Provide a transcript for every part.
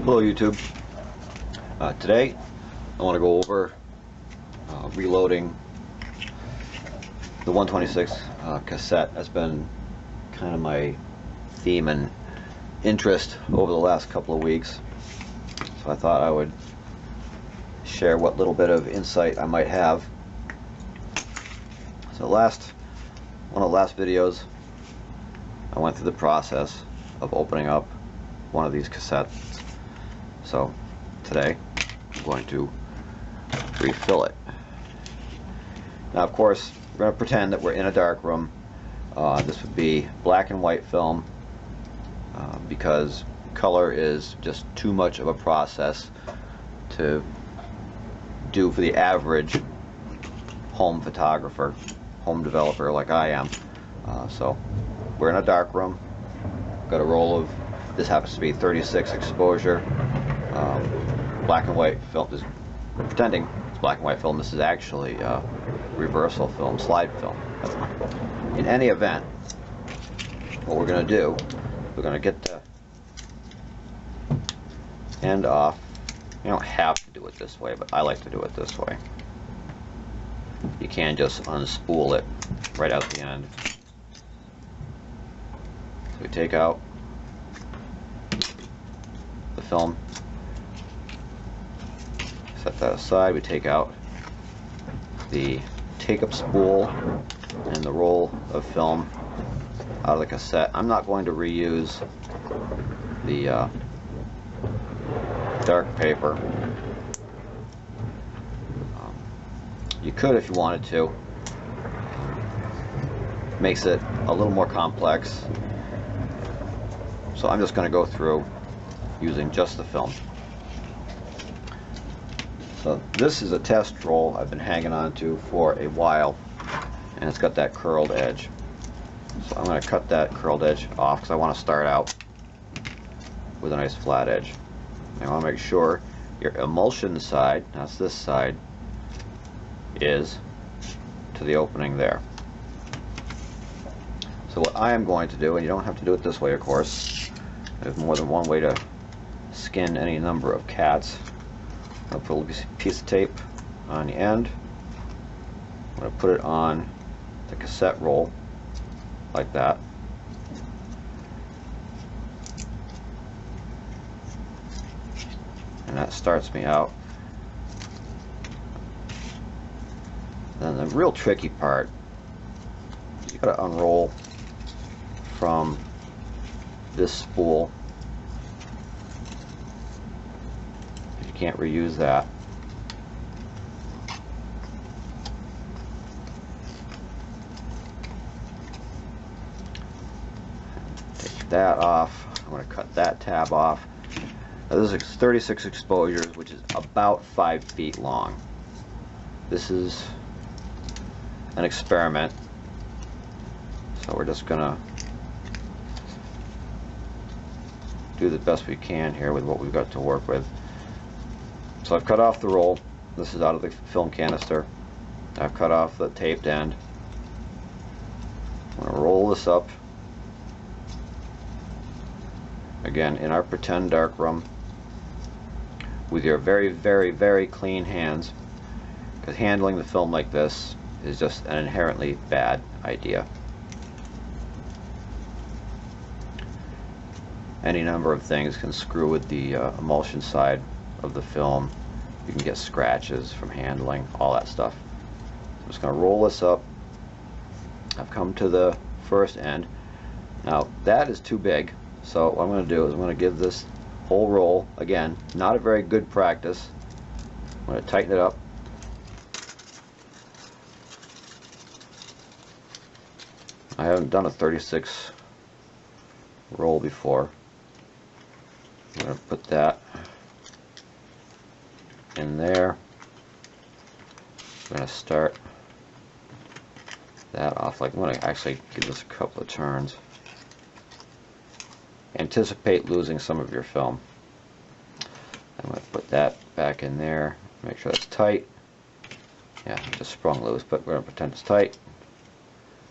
Hello YouTube. Today I want to go over reloading the 126 cassette. That's been kind of my theme and interest over the last couple of weeks, so I thought I would share what little bit of insight I might have. So one of the last videos I went through the process of opening up one of these cassettes. So today I'm going to refill it. Now of course we're going to pretend that we're in a dark room. This would be black and white film because color is just too much of a process to do for the average home photographer, home developer like I am. So we're in a dark room. Got a roll of, this happens to be 36 exposure black and white film. Just pretending it's black and white film. This is actually reversal film, slide film. In any event, what we're going to do, we're going to get the end off. You don't have to do it this way, but I like to do it this way. You can just unspool it right out the end. So we take out the film, set that aside. We take out the take-up spool and the roll of film out of the cassette. I'm not going to reuse the dark paper. You could if you wanted to. Makes it a little more complex. So I'm just going to go through using just the film. So this is a test roll I've been hanging on to for a while, and it's got that curled edge. So I'm going to cut that curled edge off because I want to start out with a nice flat edge. I want to make sure your emulsion side, that's this side, is to the opening there. So what I am going to do, and you don't have to do it this way of course, there's more than one way to skin any number of cats. I'll put a piece of tape on the end. I'm going to put it on the cassette roll like that. And that starts me out. Then the real tricky part, you got to unroll from this spool. You can't reuse that. Take that off. I'm going to cut that tab off. Now this is 36 exposures, which is about 5 feet long. This is an experiment, so we're just gonna do the best we can here with what we've got to work with. So I've cut off the roll. This is out of the film canister. I've cut off the taped end. I'm going to roll this up again in our pretend dark room with your very, very, very clean hands, because handling the film like this is just an inherently bad idea. Any number of things can screw with the emulsion side of the film. You can get scratches from handling, all that stuff. I'm just going to roll this up. I've come to the first end. Now that is too big, so what I'm going to do is I'm going to give this whole roll, again, not a very good practice. I'm going to tighten it up. I haven't done a 36 roll before. I'm going to put that in there. I'm going to start that off. Like, I'm going to actually give this a couple of turns. Anticipate losing some of your film. I'm going to put that back in there. Make sure that's tight. Yeah, it just sprung loose, but we're going to pretend it's tight.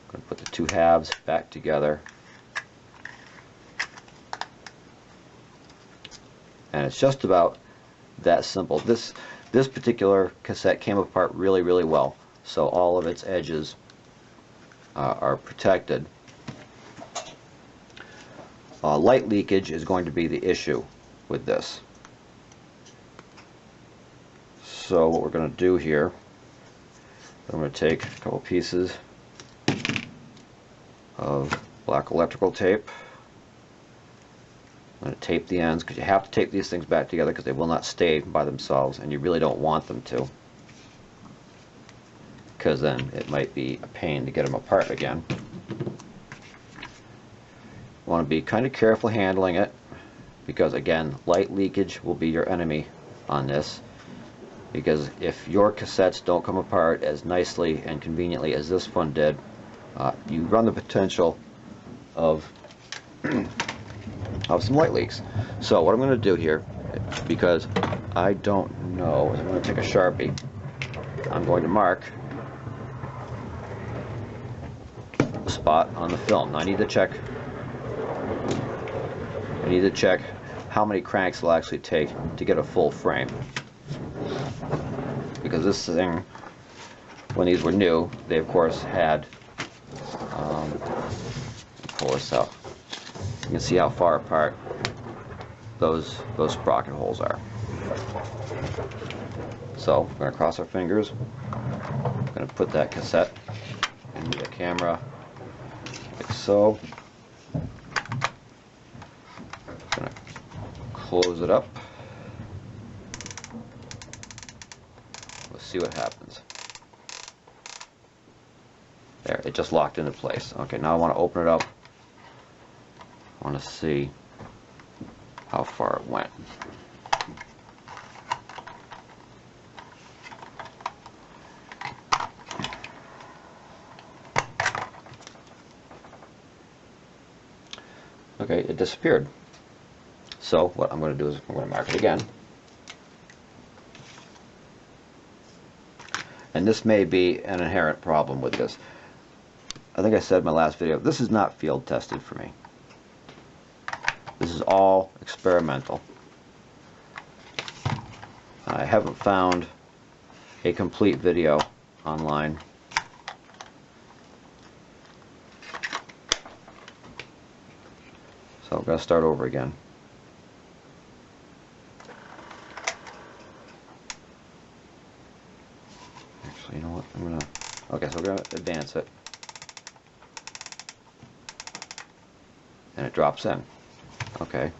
I'm going to put the two halves back together. And it's just about that simple. This particular cassette came apart really, really well, so all of its edges are protected. Light leakage is going to be the issue with this. So what we're going to do here, I'm going to take a couple pieces of black electrical tape. I'm going to tape the ends, because you have to tape these things back together because they will not stay by themselves, and you really don't want them to, because then it might be a pain to get them apart again. You want to be kind of careful handling it, because again, light leakage will be your enemy on this, because if your cassettes don't come apart as nicely and conveniently as this one did, you run the potential of some light leaks. So what I'm going to do here, because I don't know, is I'm going to take a Sharpie. I'm going to mark the spot on the film. Now I need to check how many cranks it'll actually take to get a full frame. Because this thing, when these were new, they of course had, pull this out. You can see how far apart those sprocket holes are. So we're going to cross our fingers. I'm going to put that cassette into the camera like so. I'm going to close it up. Let's see what happens. There, it just locked into place. Okay, now I want to open it up. I want to see how far it went. Okay, it disappeared. So what I'm going to do is I'm going to mark it again. And this may be an inherent problem with this. I think I said in my last video, this is not field tested for me. This is all experimental. I haven't found a complete video online. So I'm going to start over again. Actually, you know what? I'm going to... Okay, so we're going to advance it. And it drops in. Okay.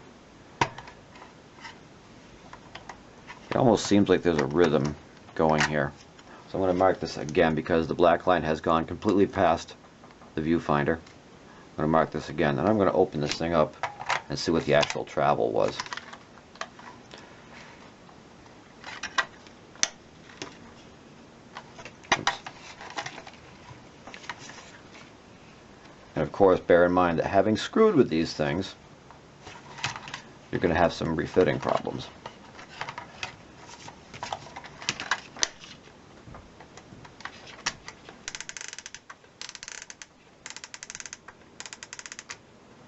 It almost seems like there's a rhythm going here. So I'm going to mark this again because the black line has gone completely past the viewfinder. I'm going to mark this again, and I'm going to open this thing up and see what the actual travel was. Oops. And of course, bear in mind that having screwed with these things, you're going to have some refitting problems.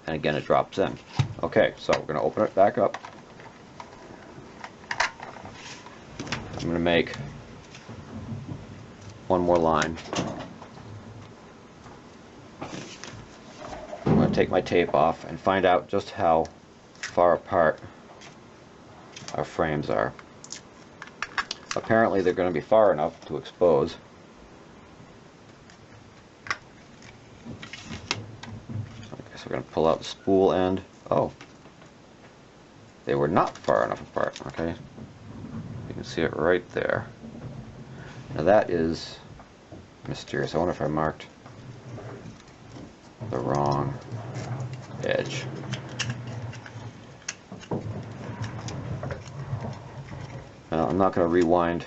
And again, it drops in. Okay, so we're going to open it back up. I'm going to make one more line. I'm going to take my tape off and find out just how far apart our frames are. Apparently they're going to be far enough to expose. So we're going to pull out the spool end. Oh, they were not far enough apart. Okay, you can see it right there. Now that is mysterious. I wonder if I marked the wrong edge. Now, I'm not going to rewind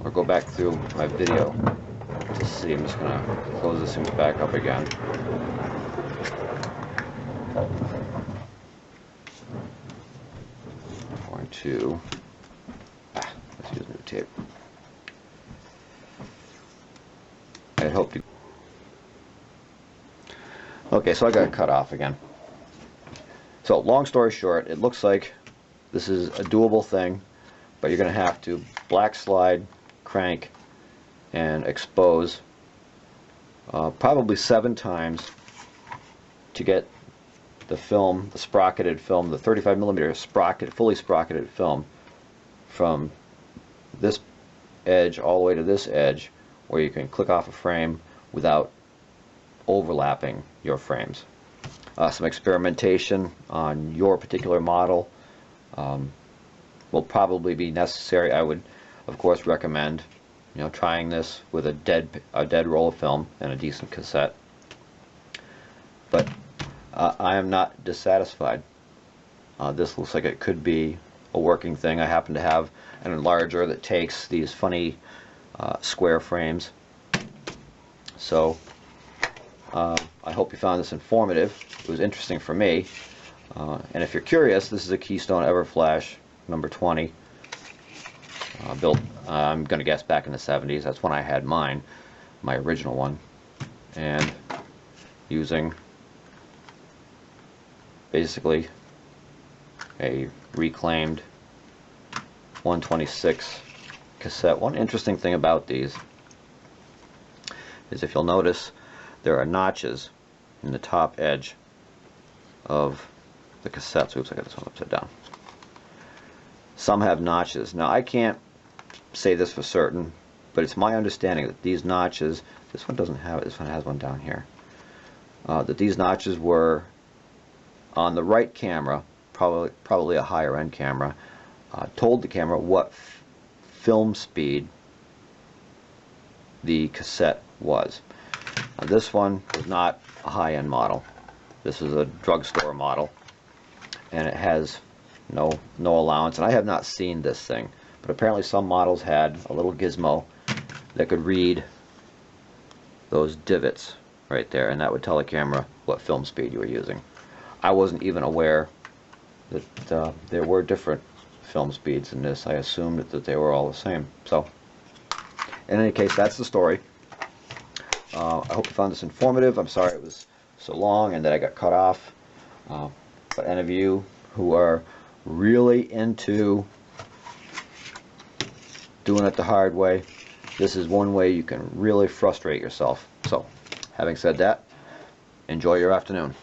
or go back through my video to see. I'm just going to close this thing back up again. I'm going to let's use new tape. I had hoped to. Okay, so I got it cut off again. So long story short, it looks like This is a doable thing, but you're going to have to black slide, crank, and expose probably 7 times to get the film, the sprocketed film, the 35mm sprocket, fully sprocketed film from this edge all the way to this edge, where you can click off a frame without overlapping your frames. Some experimentation on your particular model will probably be necessary. I would, of course, recommend trying this with a dead roll of film and a decent cassette. But I am not dissatisfied. This looks like it could be a working thing. I happen to have an enlarger that takes these funny square frames. So I hope you found this informative. It was interesting for me. And if you're curious, this is a Keystone Everflash number 20. Built, I'm going to guess, back in the 70s. That's when I had mine, my original one. And using basically a reclaimed 126 cassette. One interesting thing about these is, if you'll notice, there are notches in the top edge of the cassettes. Oops, I got this one upside down. Some have notches. Now, I can't say this for certain, but it's my understanding that these notches, this one doesn't have it, this one has one down here, that these notches were on the right camera, probably a higher end camera, told the camera what film speed the cassette was. Now, this one was not a high-end model. This is a drugstore model, and it has no allowance. And I have not seen this thing, but apparently some models had a little gizmo that could read those divots right there, and that would tell the camera what film speed you were using. I wasn't even aware that there were different film speeds in this. I assumed that they were all the same. So, in any case, that's the story. I hope you found this informative. I'm sorry it was so long and that I got cut off. But any of you who are really into doing it the hard way, this is one way you can really frustrate yourself. So, having said that, enjoy your afternoon.